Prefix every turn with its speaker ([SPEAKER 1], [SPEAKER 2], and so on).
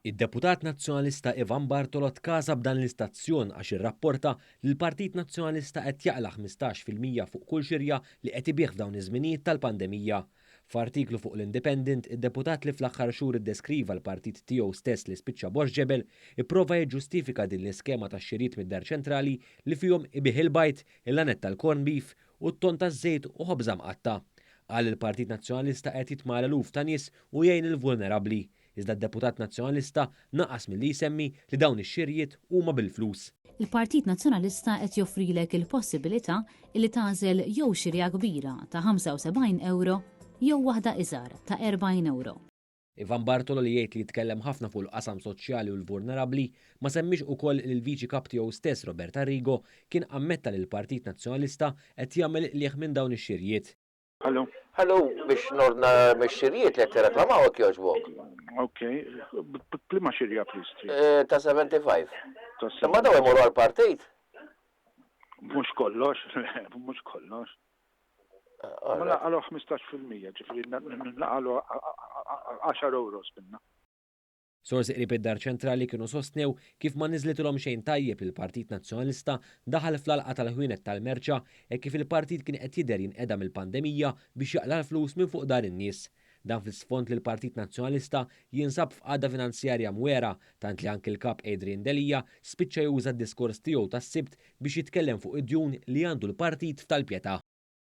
[SPEAKER 1] Id-Deputat Nazzjonalista Ivan Bartolot każa b'dan l-istazzjon għax irrapporta li l-Partit Nazzjonalista qed jaqla 15% fuq kull xirja li qed ibih f'dawn iż-żminijiet tal-pandemija. F'artiklu fuq l-Independent, id-deputat li fl-aħħar xhur iddeskriva l-partit tiegħu stess li spiċċa Borġebel ipprova jiġġustifika din l-iskema tax-xirijiet mid-Dar Ċentrali li fihom ibih il-bajt, il-lanet tal-corn beef u t-ton taż-żejt u ħobża mqatta. Qal il-Partit Nazzjonalista qed jitma' eluf ta' nies u jgħin il-vulnerabbli. Iżda d-Deputat Nazzjonalista naqas milli jsemmi li dawn ix-xirjiet huma bil-flus.
[SPEAKER 2] Il-Partit Nazzjonalista qed joffrilek il-possibilità li tagħżel jew xirja kbira ta' 75 euro jew waħda iżgħar ta' 40 euro.
[SPEAKER 1] Ivan Bartolo li jgħid li jitkellem ħafna fuq il-qasam soċjali u l-vulnerabbli ma semmix ukoll li l-Viċi Kap tiegħu stess Robert Arrigo kien ammetta li l-Partit Nazzjonalista qed jagħmel lieħ minn dawn ix-xirjiet.
[SPEAKER 3] Ħallu biex norna mix-xirjiet li qed tirreklamaw hekk jogħġbok.
[SPEAKER 4] Okay, plima xirja plistri.
[SPEAKER 3] Ta' 75. Imma daw imorru għall-partit.
[SPEAKER 4] Mux kollox, mux kollox. Ma naqalu 15%, ġifri naqalu 10 euros minna.
[SPEAKER 1] Sorsi qrib id-Dar Ċentrali kienu sostnew kif ma niżlitilhom xejn tajjeb il-Partit Nazzjonalista daħal fl-alqa tal-ħwienet tal-merċa e kif il-partit kien qed jidher jinqeda mill-pandemija biex jaqla l-flus minn fuq dar in-nies. Dan fl-isfond li l-Partit Nazzjonalista jinsab f'qagħda finanzjarja mwera tant li anke l-kap Adrian Delija spiċċa juża d-diskors tiegħu tas-Sibt biex jitkellem fuq id-djun li għandu l-partit f'tal-pjetà.